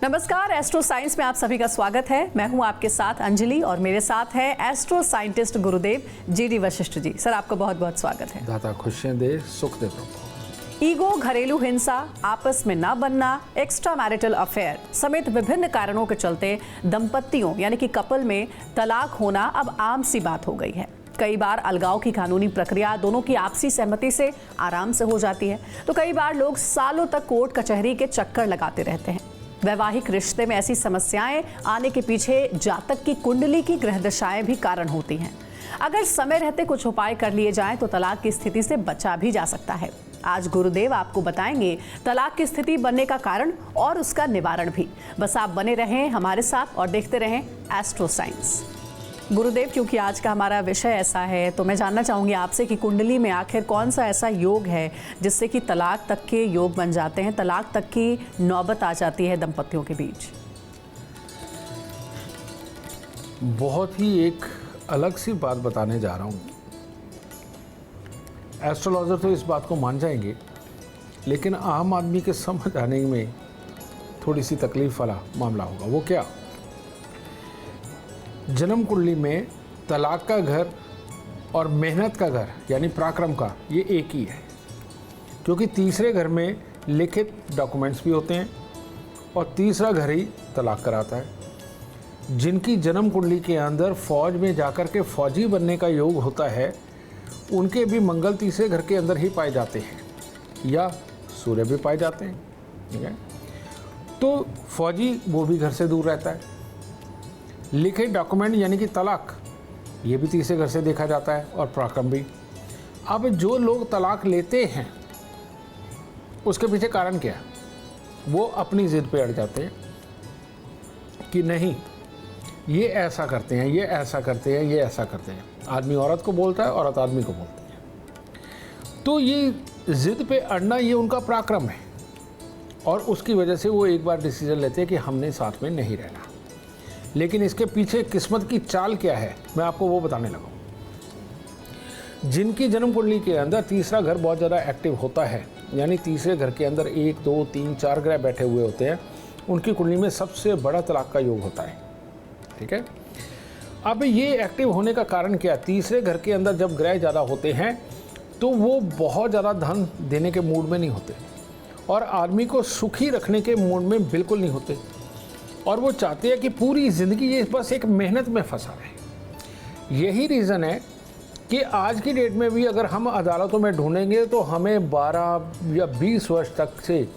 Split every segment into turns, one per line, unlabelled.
नमस्कार, astro science में आप सभी का स्वागत है। मैं हूं आपके साथ अंजलि और मेरे साथ है एस्ट्रो साइंटिस्ट गुरुदेव जी.डी. वशिष्ठ जी। सर, आपका बहुत बहुत स्वागत है।
दाता खुशियां दे, सुख दे प्रभु।
ईगो, घरेलू हिंसा, आपस में ना बनना, एक्स्ट्रा मैरिटल अफेयर समेत विभिन्न कारणों के चलते दंपतियों यानी कि कपल में तलाक होना अब आम सी बात हो गई है। कई बार अलगाव की कानूनी प्रक्रिया दोनों की आपसी सहमति से आराम से हो जाती है, तो कई बार लोग सालों तक कोर्ट कचहरी के चक्कर लगाते रहते हैं। वैवाहिक रिश्ते में ऐसी समस्याएं आने के पीछे जातक की कुंडली की ग्रह दशाएं भी कारण होती हैं। अगर समय रहते कुछ उपाय कर लिए जाएं तो तलाक की स्थिति से बचा भी जा सकता है। आज गुरुदेव आपको बताएंगे तलाक की स्थिति बनने का कारण और उसका निवारण भी। बस आप बने रहें हमारे साथ और देखते रहें एस्ट्रो साइंस। गुरुदेव, क्योंकि आज का हमारा विषय ऐसा है तो मैं जानना चाहूंगी आपसे कि कुंडली में आखिर कौन सा ऐसा योग है जिससे कि तलाक तक के योग बन जाते हैं, तलाक तक की नौबत आ जाती है दंपतियों के बीच।
बहुत ही एक अलग सी बात बताने जा रहा हूँ। एस्ट्रोलॉजर तो इस बात को मान जाएंगे, लेकिन आम आदमी के समझ आने में थोड़ी सी तकलीफ वाला मामला होगा। वो क्या? जन्म कुंडली में तलाक का घर और मेहनत का घर यानी पराक्रम का ये एक ही है, क्योंकि तीसरे घर में लिखित डॉक्यूमेंट्स भी होते हैं और तीसरा घर ही तलाक कराता है। जिनकी जन्म कुंडली के अंदर फौज में जाकर के फौजी बनने का योग होता है, उनके भी मंगल तीसरे घर के अंदर ही पाए जाते हैं या सूर्य भी पाए जाते हैं। ठीक है, तो फौजी वो भी घर से दूर रहता है। लिखित डॉक्यूमेंट यानी कि तलाक, ये भी तीसरे घर से देखा जाता है और पराक्रम भी। अब जो लोग तलाक लेते हैं उसके पीछे कारण क्या है? वो अपनी जिद पे अड़ जाते हैं कि नहीं, ये ऐसा करते हैं, ये ऐसा करते हैं, ये ऐसा करते हैं। आदमी औरत को बोलता है, औरत आदमी को बोलती है। तो ये जिद पे अड़ना ये उनका पराक्रम है और उसकी वजह से वो एक बार डिसीजन लेते हैं कि हमने साथ में नहीं रहना। लेकिन इसके पीछे किस्मत की चाल क्या है, मैं आपको वो बताने लगा हूँ। जिनकी जन्म कुंडली के अंदर तीसरा घर बहुत ज़्यादा एक्टिव होता है, यानी तीसरे घर के अंदर 1, 2, 3, 4 ग्रह बैठे हुए होते हैं, उनकी कुंडली में सबसे बड़ा तलाक का योग होता है। ठीक है, अब ये एक्टिव होने का कारण क्या? तीसरे घर के अंदर जब ग्रह ज़्यादा होते हैं तो वो बहुत ज़्यादा धन देने के मूड में नहीं होते और आदमी को सुखी रखने के मूड में बिल्कुल नहीं होते, और वो चाहते हैं कि पूरी ज़िंदगी ये बस एक मेहनत में फंसा रहे। यही रीज़न है कि आज की डेट में भी अगर हम अदालतों में ढूंढेंगे तो हमें 12 या 20 वर्ष तक से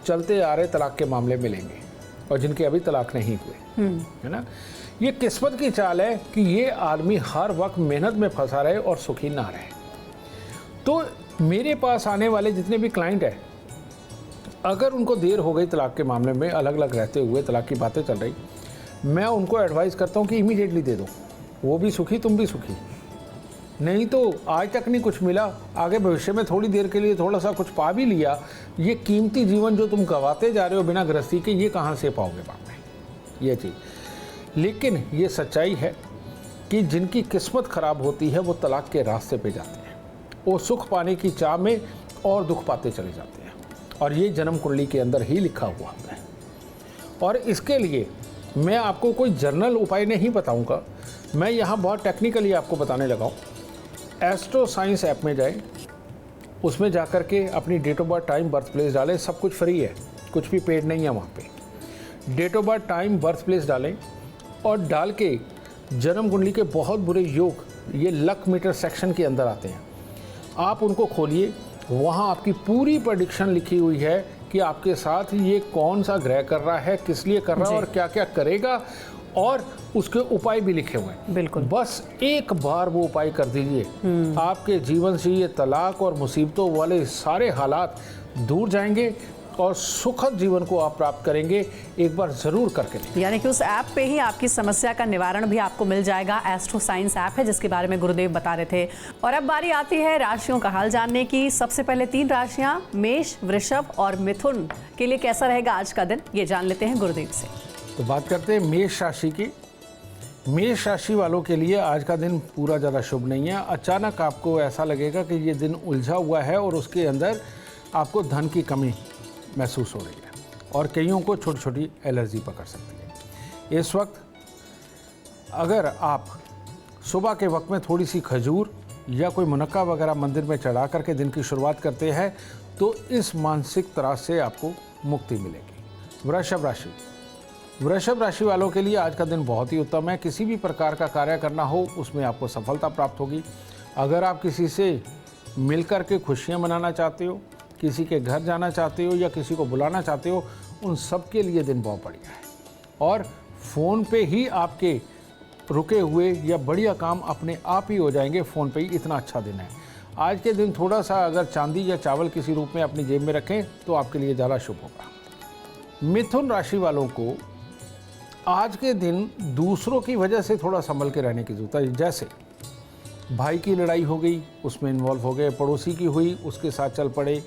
चलते आ रहे तलाक के मामले मिलेंगे और जिनके अभी तलाक नहीं हुए, है ना। ये किस्मत की चाल है कि ये आदमी हर वक्त मेहनत में फंसा रहे और सुखी ना रहे। तो मेरे पास आने वाले जितने भी क्लाइंट हैं, अगर उनको देर हो गई तलाक के मामले में, अलग अलग रहते हुए तलाक की बातें चल रही, मैं उनको एडवाइस करता हूँ कि इमीडिएटली दे दो। वो भी सुखी, तुम भी सुखी। नहीं तो आज तक नहीं कुछ मिला, आगे भविष्य में थोड़ी देर के लिए थोड़ा सा कुछ पा भी लिया, ये कीमती जीवन जो तुम गंवाते जा रहे हो बिना गृहस्थी के, ये कहाँ से पाओगे बाद में, ये चीज़। लेकिन ये सच्चाई है कि जिनकी किस्मत ख़राब होती है वो तलाक के रास्ते पे जाते हैं। वो सुख पाने की चाह में और दुख पाते चले जाते हैं, और ये जन्म कुंडली के अंदर ही लिखा हुआ है। और इसके लिए मैं आपको कोई जर्नल उपाय नहीं बताऊंगा, मैं यहाँ बहुत टेक्निकली आपको बताने लगा हूँ। एस्ट्रो साइंस ऐप में जाएं, उसमें जाकर के अपनी date of birth, time, birth place डालें। सब कुछ फ्री है, कुछ भी पेड नहीं है वहाँ पे। Date of birth, time, birth place डालें और डाल के जन्म कुंडली के बहुत बुरे योग ये लक मीटर सेक्शन के अंदर आते हैं, आप उनको खोलिए। वहाँ आपकी पूरी प्रेडिक्शन लिखी हुई है कि आपके साथ ये कौन सा ग्रह कर रहा है, किस लिए कर रहा है और क्या क्या करेगा, और उसके उपाय भी लिखे हुए हैं।
बिल्कुल,
बस एक बार वो उपाय कर दीजिए, आपके जीवन से ये तलाक और मुसीबतों वाले सारे हालात दूर जाएंगे और सुखद जीवन को आप प्राप्त करेंगे। एक बार जरूर करके देखिए।
यानी कि उस ऐप पे ही आपकी समस्या का निवारण भी आपको मिल जाएगा। एस्ट्रो साइंस ऐप है जिसके बारे में गुरुदेव बता रहे थे। और अब बारी आती है राशियों का हाल जानने की। सबसे पहले 3 राशियां मेष, वृषभ और मिथुन के लिए कैसा रहेगा आज का दिन, ये जान लेते हैं गुरुदेव से।
तो बात करते हैं मेष राशि की। मेष राशि वालों के लिए आज का दिन पूरा ज़्यादा शुभ नहीं है। अचानक आपको ऐसा लगेगा कि ये दिन उलझा हुआ है और उसके अंदर आपको धन की कमी महसूस हो रही है। और कईयों को छोटी छोटी एलर्जी पकड़ सकती है। इस वक्त अगर आप सुबह के वक्त में थोड़ी सी खजूर या कोई मुनक्का वगैरह मंदिर में चढ़ा करके दिन की शुरुआत करते हैं तो इस मानसिक त्रास से आपको मुक्ति मिलेगी। वृषभ राशि वालों के लिए आज का दिन बहुत ही उत्तम है। किसी भी प्रकार का कार्य करना हो उसमें आपको सफलता प्राप्त होगी। अगर आप किसी से मिलकर के खुशियां मनाना चाहते हो, किसी के घर जाना चाहते हो या किसी को बुलाना चाहते हो, उन सब के लिए दिन बहुत बढ़िया है। और फ़ोन पे ही आपके रुके हुए या बढ़िया काम अपने आप ही हो जाएंगे। फ़ोन पे ही इतना अच्छा दिन है। आज के दिन थोड़ा सा अगर चांदी या चावल किसी रूप में अपनी जेब में रखें तो आपके लिए ज़्यादा शुभ होगा। मिथुन राशि वालों को आज के दिन दूसरों की वजह से थोड़ा संभल के रहने की जरूरत है। जैसे भाई की लड़ाई हो गई, उसमें इन्वॉल्व हो गए, पड़ोसी की हुई, उसके साथ चल पड़े,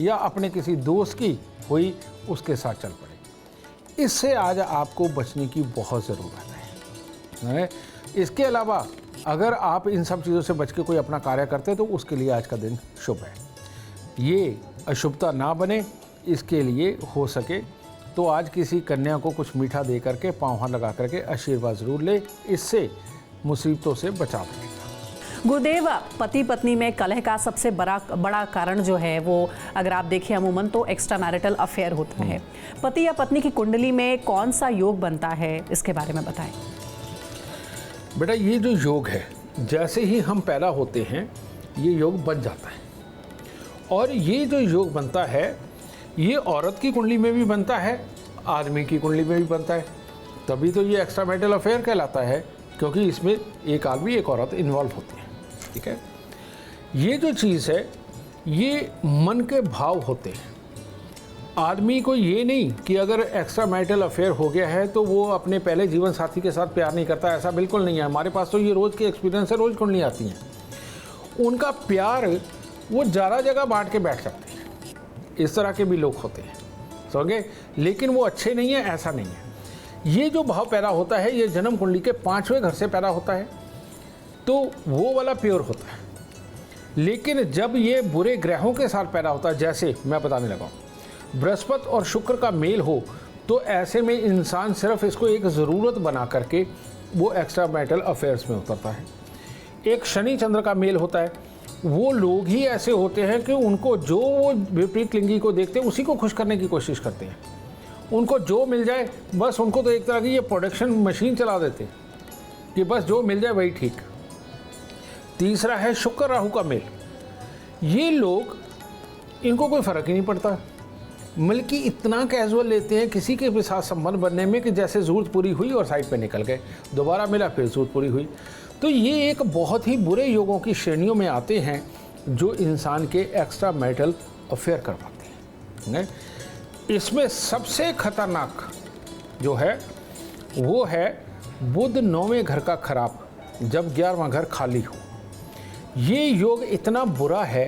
या अपने किसी दोस्त की हुई, उसके साथ चल पड़े। इससे आज आपको बचने की बहुत ज़रूरत है। इसके अलावा अगर आप इन सब चीज़ों से बच के कोई अपना कार्य करते हैं तो उसके लिए आज का दिन शुभ है। ये अशुभता ना बने, इसके लिए हो सके तो आज किसी कन्या को कुछ मीठा दे करके पाँव लगा करके आशीर्वाद जरूर ले, इससे मुसीबतों से बचा मिलेगा।
गुरुदेव, पति पत्नी में कलह का सबसे बड़ा कारण जो है वो अगर आप देखें अमूमन तो एक्स्ट्रा मैरिटल अफेयर होता है। पति या पत्नी की कुंडली में कौन सा योग बनता है, इसके बारे में बताएं।
बेटा, ये जो योग है, जैसे ही हम पैदा होते हैं ये योग बन जाता है। और ये जो योग बनता है ये औरत की कुंडली में भी बनता है, आदमी की कुंडली में भी बनता है। तभी तो ये एक्स्ट्रा मैरिटल अफेयर कहलाता है, क्योंकि इसमें एक आदमी एक औरत इन्वॉल्व होती है। ठीक है, ये जो चीज़ है ये मन के भाव होते हैं। आदमी को ये नहीं कि अगर एक्स्ट्रा मैरिटल अफेयर हो गया है तो वो अपने पहले जीवन साथी के साथ प्यार नहीं करता, ऐसा बिल्कुल नहीं है। हमारे पास तो ये रोज़ के एक्सपीरियंस है, रोज़ कुंडली आती हैं। उनका प्यार वो ज़्यादा जगह बांट के बैठ जाते हैं। इस तरह के भी लोग होते हैं, समझे, लेकिन वो अच्छे नहीं है, ऐसा नहीं है। ये जो भाव पैदा होता है ये जन्म कुंडली के 5वें घर से पैदा होता है, तो वो वाला प्योर होता है। लेकिन जब ये बुरे ग्रहों के साथ पैदा होता है, जैसे मैं बताने लगा बृहस्पति और शुक्र का मेल हो, तो ऐसे में इंसान सिर्फ इसको एक ज़रूरत बना करके वो एक्स्ट्रा मैरिटल अफेयर्स में उतरता है। एक शनि चंद्र का मेल होता है, वो लोग ही ऐसे होते हैं कि उनको जो वो विपरीत लिंगी को देखते हैं उसी को खुश करने की कोशिश करते हैं। उनको जो मिल जाए बस, उनको तो एक तरह की ये प्रोडक्शन मशीन चला देते हैं कि बस जो मिल जाए वही ठीक। तीसरा है शुक्र राहु का मेल। ये लोग, इनको कोई फ़र्क ही नहीं पड़ता, बल्कि इतना कैजुअल लेते हैं किसी के भी साथ संबंध बनने में कि जैसे ज़रूरत पूरी हुई और साइड पे निकल गए, दोबारा मिला फिर ज़रूरत पूरी हुई। तो ये एक बहुत ही बुरे योगों की श्रेणियों में आते हैं जो इंसान के एक्स्ट्रा मैरिटल अफेयर करवाते हैं। इसमें सबसे खतरनाक जो है वो है बुध 9वें घर का खराब, जब 11वां घर खाली हो। ये योग इतना बुरा है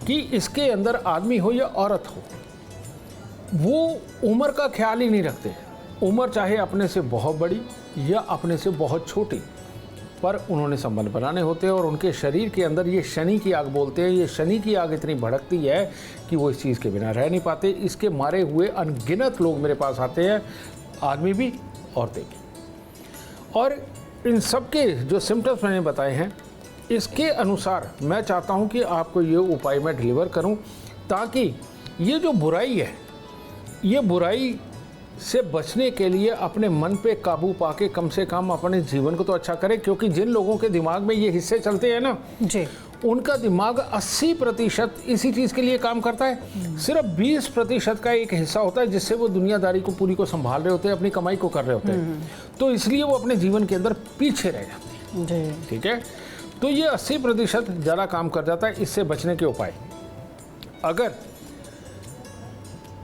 कि इसके अंदर आदमी हो या औरत हो, वो उम्र का ख्याल ही नहीं रखते। उम्र चाहे अपने से बहुत बड़ी या अपने से बहुत छोटी, पर उन्होंने संबंध बनाने होते हैं। और उनके शरीर के अंदर ये शनि की आग बोलते हैं, ये शनि की आग इतनी भड़कती है कि वो इस चीज़ के बिना रह नहीं पाते। इसके मारे हुए अनगिनत लोग मेरे पास आते हैं, आदमी भी औरतें भी। और इन सब के जो सिम्टम्स मैंने बताए हैं, इसके अनुसार मैं चाहता हूँ कि आपको ये उपाय मैं डिलीवर करूँ, ताकि ये जो बुराई है, ये बुराई से बचने के लिए अपने मन पे काबू पाके कम से कम अपने जीवन को तो अच्छा करें। क्योंकि जिन लोगों के दिमाग में ये हिस्से चलते हैं ना
जी,
उनका दिमाग 80% इसी चीज़ के लिए काम करता है। सिर्फ 20% का एक हिस्सा होता है जिससे वो दुनियादारी को पूरी को संभाल रहे होते हैं, अपनी कमाई को कर रहे होते हैं। तो इसलिए वो अपने जीवन के अंदर पीछे रह जाते हैं जी। ठीक है, तो ये 80% ज़्यादा काम कर जाता है। इससे बचने के उपाय, अगर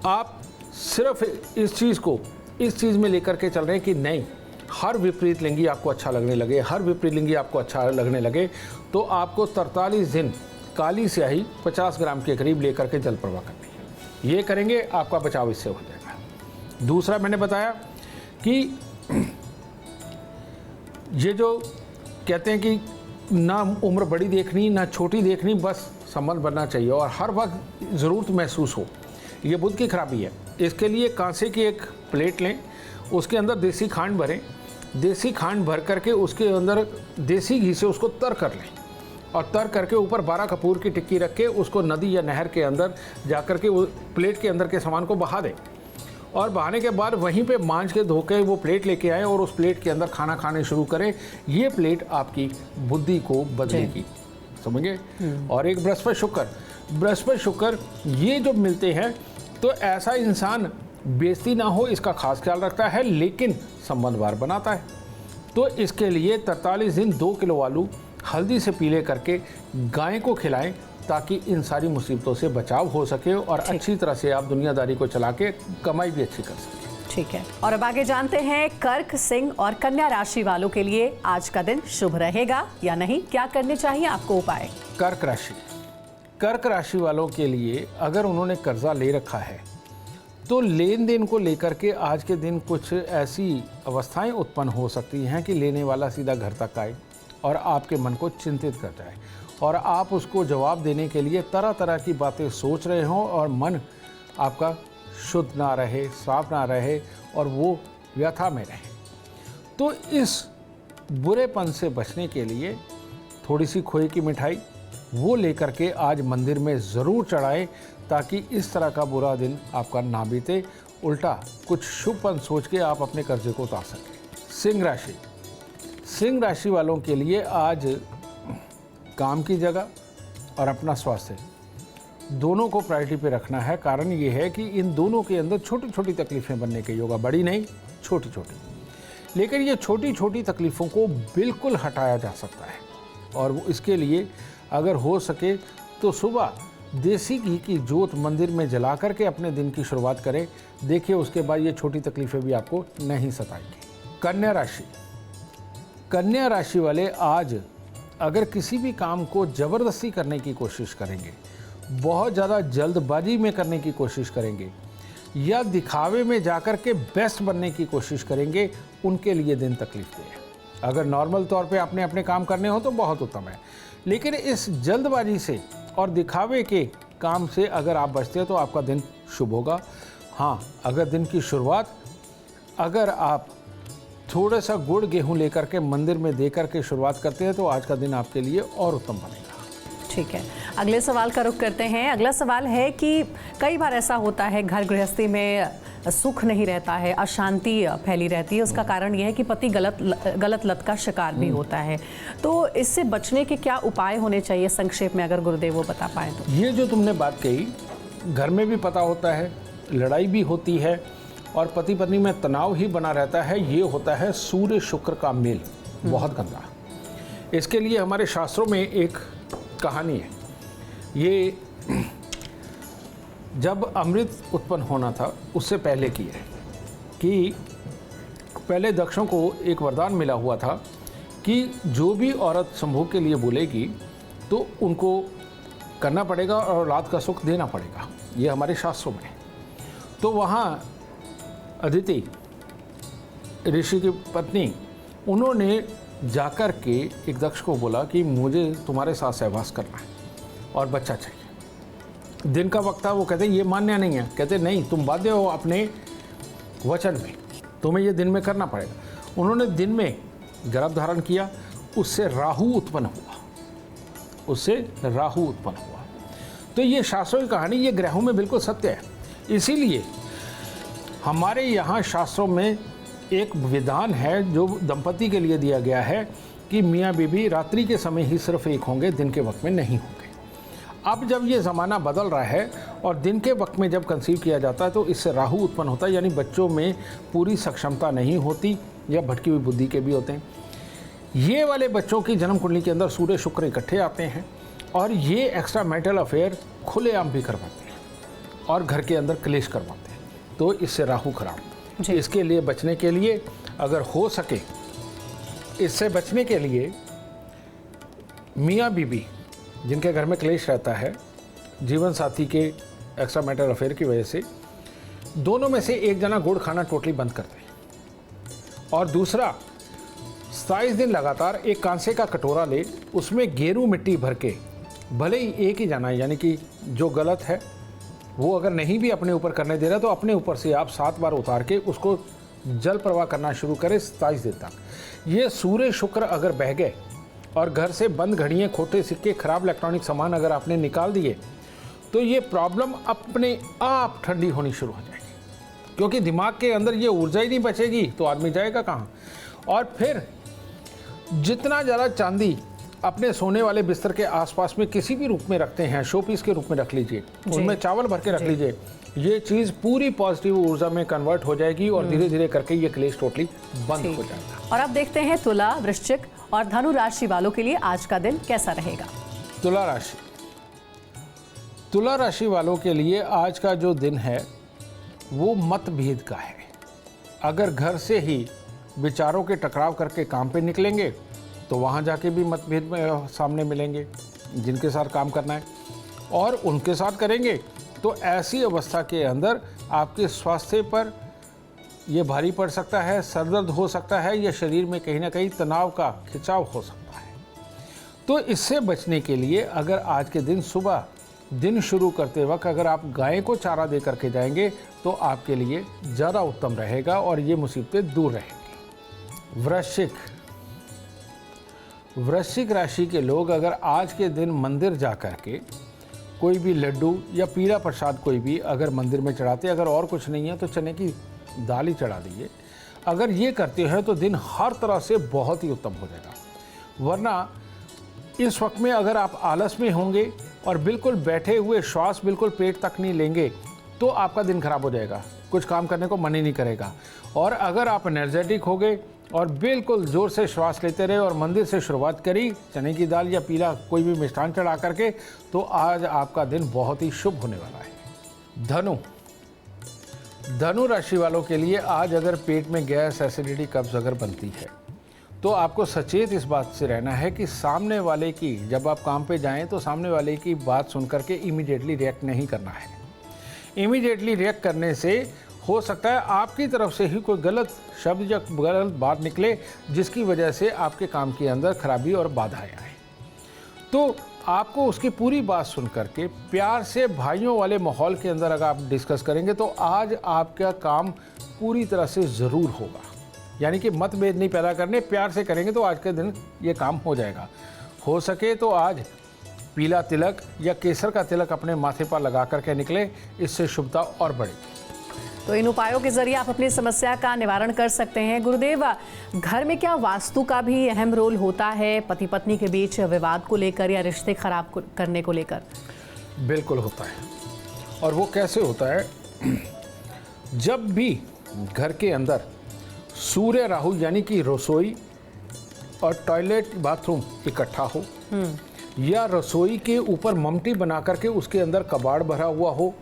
आप सिर्फ इस चीज़ में लेकर के चल रहे हैं कि नहीं, हर विपरीत लिंगी आपको अच्छा लगने लगे, हर विपरीत लिंगी आपको अच्छा लगने लगे, तो आपको 43 दिन काली स्याही 50 ग्राम के करीब लेकर के जल प्रवाह करनी है। ये करेंगे आपका बचाव इससे हो जाएगा। दूसरा मैंने बताया कि ये जो कहते हैं कि ना उम्र बड़ी देखनी ना छोटी देखनी, बस संबंध बनना चाहिए और हर वक्त ज़रूरत महसूस हो, ये बुध की खराबी है। इसके लिए कांसे की एक प्लेट लें, उसके अंदर देसी खांड भरें, देसी खांड भर करके उसके अंदर देसी घी से उसको तर कर लें और तर करके ऊपर 12 कपूर की टिक्की रख के उसको नदी या नहर के अंदर जा कर के वो प्लेट के अंदर के सामान को बहा दें और बहाने के बाद वहीं पे मांज के धो के वो प्लेट लेके आए और उस प्लेट के अंदर खाना खाने शुरू करें। ये प्लेट आपकी बुद्धि को बदलेगी, समझे। और एक बृहस्पति शुक्र ये जो मिलते हैं तो ऐसा इंसान बेइज्जती ना हो इसका खास ख्याल रखता है, लेकिन संबंधवार बनाता है। तो इसके लिए 43 दिन 2 किलो आलू हल्दी से पीले करके गाय को खिलाएं ताकि इन सारी मुसीबतों से बचाव हो सके और अच्छी तरह से आप दुनियादारी को चला के कमाई भी अच्छी कर सकें।
ठीक है, और अब आगे जानते हैं कर्क, सिंह और कन्या राशि वालों के लिए आज का दिन शुभ रहेगा या नहीं, क्या करने चाहिए आपको उपाय।
कर्क राशि वालों के लिए अगर उन्होंने कर्जा ले रखा है तो लेन देन को लेकर के आज के दिन कुछ ऐसी अवस्थाएं उत्पन्न हो सकती हैं कि लेने वाला सीधा घर तक आए और आपके मन को चिंतित कर जाए और आप उसको जवाब देने के लिए तरह तरह की बातें सोच रहे हों और मन आपका शुद्ध ना रहे, साफ ना रहे और वो व्यथा में रहे। तो इस बुरेपन से बचने के लिए थोड़ी सी खोए की मिठाई वो लेकर के आज मंदिर में ज़रूर चढ़ाएं ताकि इस तरह का बुरा दिन आपका ना बीते, उल्टा कुछ शुभपन सोच के आप अपने कर्जे को उतार सकें। सिंह राशि वालों के लिए आज काम की जगह और अपना स्वास्थ्य दोनों को प्रायोरिटी पे रखना है। कारण ये है कि इन दोनों के अंदर छोटी छोटी तकलीफ़ें बनने के योग, बड़ी नहीं छोटी छोटी, लेकिन ये छोटी छोटी तकलीफ़ों को बिल्कुल हटाया जा सकता है और वो इसके लिए अगर हो सके तो सुबह देसी घी की जोत मंदिर में जला करके अपने दिन की शुरुआत करें। देखिए उसके बाद ये छोटी तकलीफ़ें भी आपको नहीं सताएंगी। कन्या राशि वाले आज अगर किसी भी काम को ज़बरदस्ती करने की कोशिश करेंगे, बहुत ज़्यादा जल्दबाजी में करने की कोशिश करेंगे या दिखावे में जाकर के बेस्ट बनने की कोशिश करेंगे, उनके लिए दिन तकलीफ दे है। अगर नॉर्मल तौर पे आपने अपने काम करने हो तो बहुत उत्तम है, लेकिन इस जल्दबाजी से और दिखावे के काम से अगर आप बचते हैं तो आपका दिन शुभ होगा। हाँ, अगर दिन की शुरुआत अगर आप थोड़ा सा गुड़ गेहूं लेकर के मंदिर में दे करके शुरुआत करते हैं तो आज का दिन आपके लिए और उत्तम बनेगा।
ठीक है, अगले सवाल का रुख करते हैं। अगला सवाल है कि कई बार ऐसा होता है घर गृहस्थी में सुख नहीं रहता है, अशांति फैली रहती है। उसका कारण यह है कि पति गलत लत का शिकार भी होता है। तो इससे बचने के क्या उपाय होने चाहिए, संक्षेप में अगर गुरुदेव वो बता पाए तो।
ये जो तुमने बात कही, घर में भी पता होता है, लड़ाई भी होती है और पति पत्नी में तनाव ही बना रहता है। ये होता है सूर्य शुक्र का मेल, बहुत गंदा। इसके लिए हमारे शास्त्रों में एक कहानी है। ये जब अमृत उत्पन्न होना था उससे पहले की है कि पहले दक्षों को एक वरदान मिला हुआ था कि जो भी औरत संभोग के लिए बोलेगी तो उनको करना पड़ेगा और औलाद का सुख देना पड़ेगा। ये हमारे शास्त्रों में। तो वहाँ अदिति ऋषि की पत्नी, उन्होंने जाकर के एक दक्ष को बोला कि मुझे तुम्हारे साथ सहवास करना है और बच्चा चाहिए। दिन का वक्त था, वो कहते ये मान्य नहीं है। कहते नहीं, तुम बाध्य हो अपने वचन में, तुम्हें ये दिन में करना पड़ेगा। उन्होंने दिन में गर्भ धारण किया, उससे राहु उत्पन्न हुआ। तो ये शास्त्रों की कहानी, ये ग्रहों में बिल्कुल सत्य है। इसीलिए हमारे यहाँ शास्त्रों में एक विधान है जो दंपति के लिए दिया गया है कि मियाँ बीवी रात्रि के समय ही सिर्फ एक होंगे, दिन के वक्त में नहीं होंगे। अब जब ये ज़माना बदल रहा है और दिन के वक्त में जब कंसीव किया जाता है तो इससे राहु उत्पन्न होता है, यानी बच्चों में पूरी सक्षमता नहीं होती या भटकी हुई बुद्धि के भी होते हैं। ये वाले बच्चों की जन्म कुंडली के अंदर सूर्य शुक्र इकट्ठे आते हैं और ये एक्स्ट्रा मैरिटल अफेयर खुलेआम भी करवाते हैं और घर के अंदर क्लेश करवाते हैं। तो इससे राहु खराब। इसके लिए बचने के लिए अगर हो सके, इससे बचने के लिए मियाँ बीबी जिनके घर में क्लेश रहता है जीवन साथी के एक्स्ट्रा मैरिटल अफेयर की वजह से, दोनों में से एक जना गुड़ खाना टोटली बंद कर दे और दूसरा 27 दिन लगातार एक कांसे का कटोरा ले, उसमें गेरू मिट्टी भर के, भले ही एक ही जाना है, यानी कि जो गलत है वो अगर नहीं भी अपने ऊपर करने दे रहा तो अपने ऊपर से आप 7 बार उतार के उसको जल प्रवाह करना शुरू करें 27 दिन तक। ये सूर्य शुक्र अगर बह गए और घर से बंद घड़ियाँ, खोटे सिक्के, खराब इलेक्ट्रॉनिक सामान अगर आपने निकाल दिए तो ये प्रॉब्लम अपने आप ठंडी होनी शुरू हो जाएगी, क्योंकि दिमाग के अंदर ये ऊर्जा ही नहीं बचेगी तो आदमी जाएगा कहाँ। और फिर जितना ज़्यादा चांदी अपने सोने वाले बिस्तर के आसपास में किसी भी रूप में रखते हैं, शो पीस के रूप में रख लीजिए, उनमें चावल भर के रख लीजिए, ये चीज़ पूरी पॉजिटिव ऊर्जा में कन्वर्ट हो जाएगी और धीरे धीरे करके ये क्लेश टोटली बंद हो जाएगा।
और अब देखते हैं तुला, वृश्चिक और धनु राशि वालों के लिए आज का दिन कैसा रहेगा।
तुला राशि, तुला राशि वालों के लिए आज का जो दिन है वो मतभेद का है। अगर घर से ही विचारों के टकराव करके काम पे निकलेंगे तो वहाँ जाके भी मतभेद में सामने मिलेंगे जिनके साथ काम करना है, और उनके साथ करेंगे तो ऐसी अवस्था के अंदर आपके स्वास्थ्य पर ये भारी पड़ सकता है, सरदर्द हो सकता है, या शरीर में कहीं ना कहीं तनाव का खिंचाव हो सकता है। तो इससे बचने के लिए अगर आज के दिन सुबह दिन शुरू करते वक्त अगर आप गाय को चारा दे करके जाएंगे तो आपके लिए ज़्यादा उत्तम रहेगा और ये मुसीबतें दूर रहेंगी। वृश्चिक, वृश्चिक राशि के लोग अगर आज के दिन मंदिर जा कर के कोई भी लड्डू या पीला प्रसाद कोई भी अगर मंदिर में चढ़ाते, अगर और कुछ नहीं है तो चने की दाल ही चढ़ा दीजिए। अगर ये करते हैं तो दिन हर तरह से बहुत ही उत्तम हो जाएगा। वरना इस वक्त में अगर आप आलस में होंगे और बिल्कुल बैठे हुए श्वास बिल्कुल पेट तक नहीं लेंगे तो आपका दिन खराब हो जाएगा, कुछ काम करने को मन ही नहीं करेगा। और अगर आप एनर्जेटिक हो गए और बिल्कुल ज़ोर से श्वास लेते रहे और मंदिर से शुरुआत करी चने की दाल या पीला कोई भी मिष्ठान चढ़ा करके, तो आज आपका दिन बहुत ही शुभ होने वाला है। धनु, धनु राशि वालों के लिए आज अगर पेट में गैस, एसिडिटी, कब्ज अगर बनती है तो आपको सचेत इस बात से रहना है कि सामने वाले की, जब आप काम पे जाएं तो सामने वाले की बात सुन करके इमीडिएटली रिएक्ट नहीं करना है। इमीडिएटली रिएक्ट करने से हो सकता है आपकी तरफ से ही कोई गलत शब्द या गलत बात निकले जिसकी वजह से आपके काम के अंदर खराबी और बाधाएं आए। तो आपको उसकी पूरी बात सुन करके प्यार से भाइयों वाले माहौल के अंदर अगर आप डिस्कस करेंगे तो आज आपका काम पूरी तरह से ज़रूर होगा। यानी कि मतभेद नहीं पैदा करने, प्यार से करेंगे तो आज के दिन ये काम हो जाएगा। हो सके तो आज पीला तिलक या केसर का तिलक अपने माथे पर लगा करके निकले, इससे शुभता और बढ़ेगी।
तो इन उपायों के जरिए आप अपनी समस्या का निवारण कर सकते हैं। गुरुदेव, घर में क्या वास्तु का भी अहम रोल होता है पति पत्नी के बीच विवाद को लेकर या रिश्ते खराब करने को लेकर?
बिल्कुल होता है। और वो कैसे होता है? जब भी घर के अंदर सूर्य राहु यानी कि रसोई और टॉयलेट बाथरूम इकट्ठा हो, या रसोई के ऊपर ममटी बना करके उसके अंदर कबाड़ भरा हुआ हो,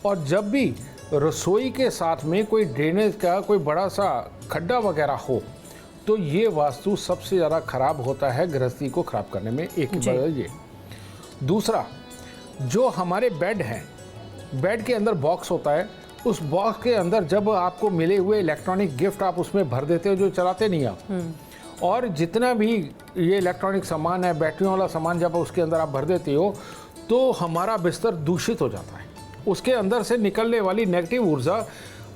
और जब भी रसोई के साथ में कोई ड्रेनेज का कोई बड़ा सा खड्डा वगैरह हो, तो ये वास्तु सबसे ज़्यादा खराब होता है गृहस्थी को खराब करने में। एक ये दूसरा, जो हमारे बेड हैं, बेड के अंदर बॉक्स होता है, उस बॉक्स के अंदर जब आपको मिले हुए इलेक्ट्रॉनिक गिफ्ट आप उसमें भर देते हो जो चलाते नहीं आप, और जितना भी ये इलेक्ट्रॉनिक सामान है, बैटरियों वाला सामान जब उसके अंदर आप भर देते हो तो हमारा बिस्तर दूषित हो जाता है। उसके अंदर से निकलने वाली नेगेटिव ऊर्जा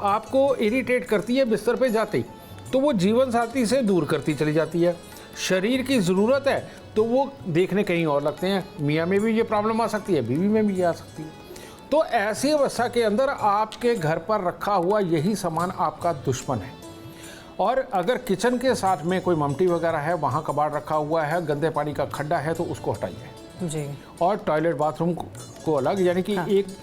आपको इरिटेट करती है बिस्तर पे जाते ही, तो वो जीवन साथी से दूर करती चली जाती है। शरीर की ज़रूरत है तो वो देखने कहीं और लगते हैं। मियाँ में भी ये प्रॉब्लम आ सकती है, बीवी में भी आ सकती है। तो ऐसी अवस्था के अंदर आपके घर पर रखा हुआ यही सामान आपका दुश्मन है। और अगर किचन के साथ में कोई ममटी वगैरह है, वहाँ कबाड़ रखा हुआ है, गंदे पानी का खड्डा है, तो उसको हटाइए
जी। और
टॉयलेट बाथरूम को अलग, यानी कि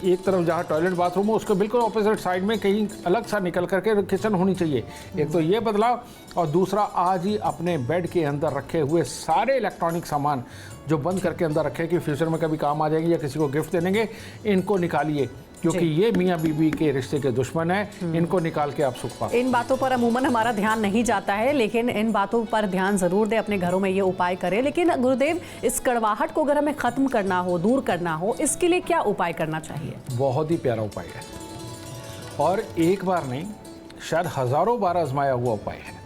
एक तरफ जहाँ टॉयलेट बाथरूम हो उसके बिल्कुल ऑपोजिट साइड में कहीं अलग सा निकल करके किचन होनी चाहिए। एक तो ये बदलाव, और दूसरा आज ही अपने बेड के अंदर रखे हुए सारे इलेक्ट्रॉनिक सामान जो बंद करके अंदर रखे कि फ्यूचर में कभी काम आ जाएगी या किसी को गिफ्ट देंगे, इनको निकालिए, क्योंकि ये मियाँ बीवी के रिश्ते के दुश्मन है। इनको निकाल के आप सुख पाओ।
इन बातों पर अमूमन हमारा ध्यान नहीं जाता है, लेकिन इन बातों पर ध्यान जरूर दें, अपने घरों में ये उपाय करें। लेकिन गुरुदेव, इस कड़वाहट को अगर हमें खत्म करना हो, दूर करना हो, इसके लिए क्या उपाय करना चाहिए?
बहुत ही प्यारा उपाय है और एक बार नहीं, शायद हजारों बार आजमाया हुआ उपाय है।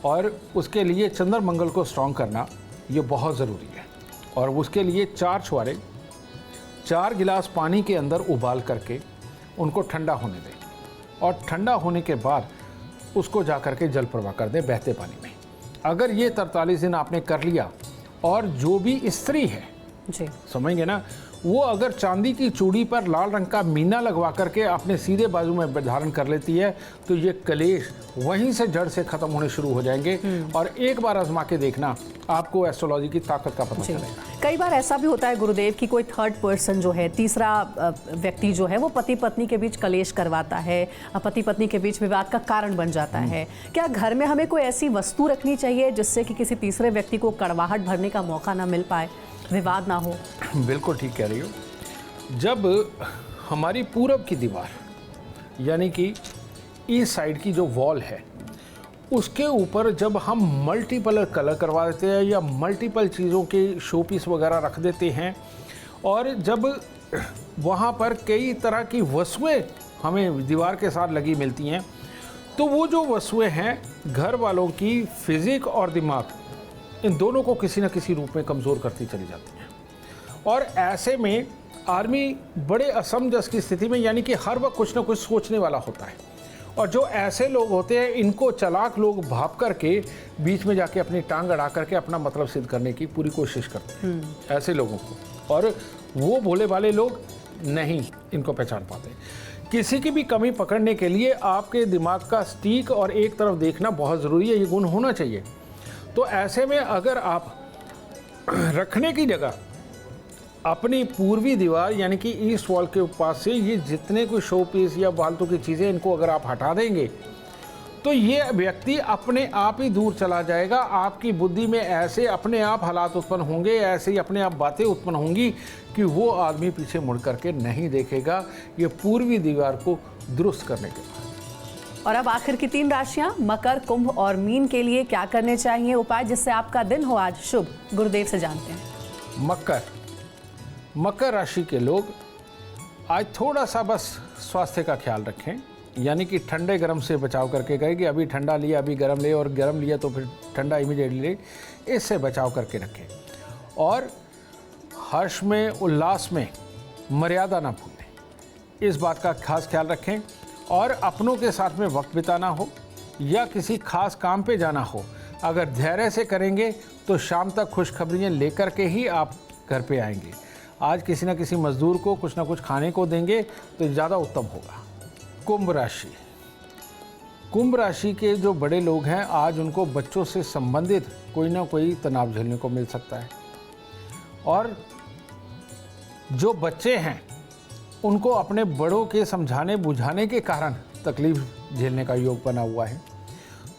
और उसके लिए चंद्र मंगल को स्ट्रॉन्ग करना ये बहुत ज़रूरी है। और उसके लिए 4 छुआरे 4 गिलास पानी के अंदर उबाल करके उनको ठंडा होने दें और ठंडा होने के बाद उसको जा करके जल प्रवाह कर दें बहते पानी में। अगर ये 43 दिन आपने कर लिया और जो भी स्त्री है
जी,
समझेंगे ना, वो अगर चांदी की चूड़ी पर लाल रंग का मीना लगवा करके अपने सीधे बाजू में धारण कर लेती है तो ये कलेश वहीं से जड़ से खत्म होने शुरू हो जाएंगे। और एक बार आजमा के देखना, आपको एस्ट्रोलॉजी की ताकत का पता चलेगा।
कई बार ऐसा भी होता है गुरुदेव कि कोई थर्ड पर्सन जो है, तीसरा व्यक्ति जो है, वो पति पत्नी के बीच कलेश करवाता है, पति पत्नी के बीच विवाद का कारण बन जाता है। क्या घर में हमें कोई ऐसी वस्तु रखनी चाहिए जिससे कि किसी तीसरे व्यक्ति को कड़वाहट भरने का मौका ना मिल पाए, विवाद ना हो?
बिल्कुल ठीक कह रही हो। जब हमारी पूरब की दीवार यानी कि ईस्ट साइड की जो वॉल है उसके ऊपर जब हम मल्टीपल कलर करवा देते हैं या मल्टीपल चीज़ों के शो पीस वगैरह रख देते हैं और जब वहाँ पर कई तरह की वस्तुएं हमें दीवार के साथ लगी मिलती हैं तो वो जो वस्तुएं हैं घर वालों की फिजिक और दिमाग इन दोनों को किसी न किसी रूप में कमज़ोर करती चली जाती हैं। और ऐसे में आदमी बड़े असमंजस की स्थिति में, यानी कि हर वक्त कुछ ना कुछ सोचने वाला होता है। और जो ऐसे लोग होते हैं इनको चालाक लोग भाप करके बीच में जाके अपनी टांग अड़ा करके अपना मतलब सिद्ध करने की पूरी कोशिश करते हैं ऐसे लोगों को। और वो भोले भाले लोग नहीं इनको पहचान पाते। किसी की भी कमी पकड़ने के लिए आपके दिमाग का स्टीक और एक तरफ देखना बहुत ज़रूरी है, ये गुण होना चाहिए। तो ऐसे में अगर आप रखने की जगह अपनी पूर्वी दीवार यानी कि ईस्ट वॉल के पास से ये जितने कोई शो पीस या फालतू की चीज़ें इनको अगर आप हटा देंगे तो ये व्यक्ति अपने आप ही दूर चला जाएगा। आपकी बुद्धि में ऐसे अपने आप हालात उत्पन्न होंगे, ऐसे ही अपने आप बातें उत्पन्न होंगी कि वो आदमी पीछे मुड़ करके नहीं देखेगा ये पूर्वी दीवार को दुरुस्त करने के बाद।
और अब आखिर की 3 राशियां मकर, कुंभ और मीन के लिए क्या करने चाहिए उपाय जिससे आपका दिन हो आज शुभ, गुरुदेव से जानते हैं।
मकर राशि के लोग आज थोड़ा सा बस स्वास्थ्य का ख्याल रखें, यानी कि ठंडे गर्म से बचाव करके कहें कि अभी ठंडा लिया अभी गर्म ले और गर्म लिया तो फिर ठंडा इमीडिएटली ले, इससे बचाव करके रखें। और हर्ष में उल्लास में मर्यादा ना भूलें, इस बात का खास ख्याल रखें। और अपनों के साथ में वक्त बिताना हो या किसी खास काम पे जाना हो, अगर धैर्य से करेंगे तो शाम तक खुशखबरियाँ लेकर के ही आप घर पे आएंगे। आज किसी न किसी मजदूर को कुछ ना कुछ खाने को देंगे तो ज़्यादा उत्तम होगा। कुंभ राशि के जो बड़े लोग हैं आज उनको बच्चों से संबंधित कोई ना कोई तनाव झेलने को मिल सकता है। और जो बच्चे हैं उनको अपने बड़ों के समझाने बुझाने के कारण तकलीफ झेलने का योग बना हुआ है।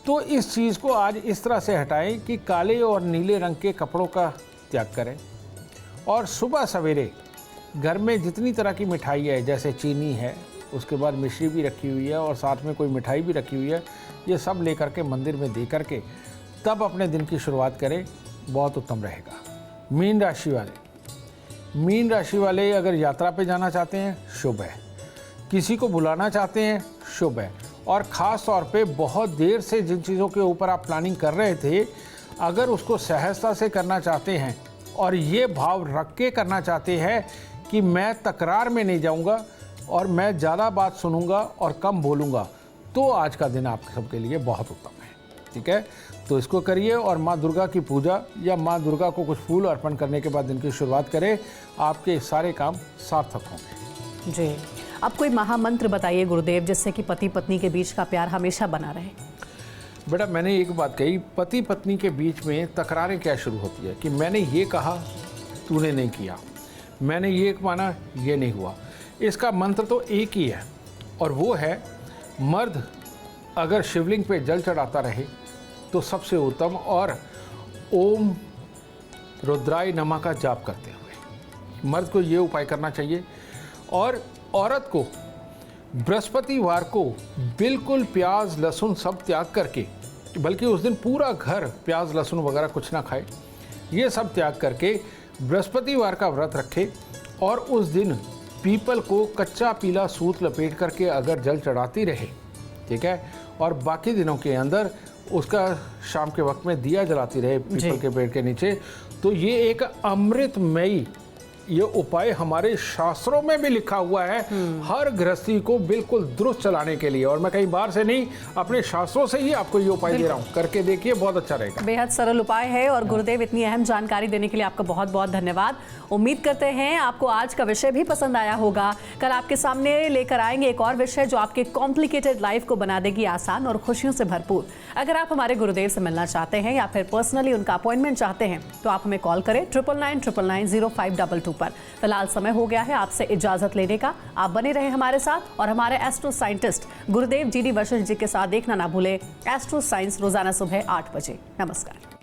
तो इस चीज़ को आज इस तरह से हटाएं कि काले और नीले रंग के कपड़ों का त्याग करें। और सुबह सवेरे घर में जितनी तरह की मिठाई है, जैसे चीनी है, उसके बाद मिश्री भी रखी हुई है और साथ में कोई मिठाई भी रखी हुई है, ये सब लेकर के मंदिर में दे करके तब अपने दिन की शुरुआत करें, बहुत उत्तम रहेगा। मीन राशि वाले अगर यात्रा पे जाना चाहते हैं शुभ है, किसी को बुलाना चाहते हैं शुभ है। और ख़ास तौर पे बहुत देर से जिन चीज़ों के ऊपर आप प्लानिंग कर रहे थे, अगर उसको सहजता से करना चाहते हैं और ये भाव रख के करना चाहते हैं कि मैं तकरार में नहीं जाऊंगा और मैं ज़्यादा बात सुनूंगा और कम बोलूंगा, तो आज का दिन आप सबके लिए बहुत उत्तम है। ठीक है, तो इसको करिए और माँ दुर्गा की पूजा या माँ दुर्गा को कुछ फूल अर्पण करने के बाद दिन की शुरुआत करें, आपके सारे काम सार्थक होंगे।
जी, अब कोई महामंत्र बताइए गुरुदेव जिससे कि पति पत्नी के बीच का प्यार हमेशा बना रहे।
बेटा, मैंने एक बात कही, पति पत्नी के बीच में तकरारें क्या शुरू होती है कि मैंने ये कहा तूने नहीं किया, मैंने ये माना ये नहीं हुआ। इसका मंत्र तो एक ही है और वो है मर्द अगर शिवलिंग पे जल चढ़ाता रहे तो सबसे उत्तम, और ओम रुद्राय नमः का जाप करते हुए मर्द को ये उपाय करना चाहिए। और औरत को बृहस्पतिवार को बिल्कुल प्याज लहसुन सब त्याग करके, बल्कि उस दिन पूरा घर प्याज लहसुन वगैरह कुछ ना खाए, ये सब त्याग करके बृहस्पतिवार का व्रत रखे और उस दिन पीपल को कच्चा पीला सूत लपेट करके अगर जल चढ़ाती रहे, ठीक है, और बाकी दिनों के अंदर उसका शाम के वक्त में दिया जलाती रहे पीपल के पेड़ के नीचे, तो ये एक अमृतमयी ये उपाय हमारे शास्त्रों में भी लिखा हुआ है हर गृहस्थी को बिल्कुल दुरुस्त चलाने के लिए। और मैं कहीं बाहर से नहीं, अपने शास्त्रों से ही आपको ये उपाय दे रहा हूँ, करके देखिए, बहुत अच्छा रहेगा।
बेहद सरल उपाय है और गुरुदेव इतनी अहम जानकारी देने के लिए आपका बहुत बहुत धन्यवाद। उम्मीद करते हैं आपको आज का विषय भी पसंद आया होगा। कल आपके सामने लेकर आएंगे एक और विषय जो आपके कॉम्प्लिकेटेड लाइफ को बना देगी आसान और खुशियों से भरपूर। अगर आप हमारे गुरुदेव से मिलना चाहते हैं या फिर पर्सनली उनका अपॉइंटमेंट चाहते हैं तो आप हमें कॉल करें 99999052 पर। फिलहाल समय हो गया है आपसे इजाजत लेने का। आप बने रहे हमारे साथ और हमारे एस्ट्रो साइंटिस्ट गुरुदेव GD वशिष्ठ जी के साथ देखना ना भूले एस्ट्रो साइंस रोजाना सुबह 8 बजे। नमस्कार।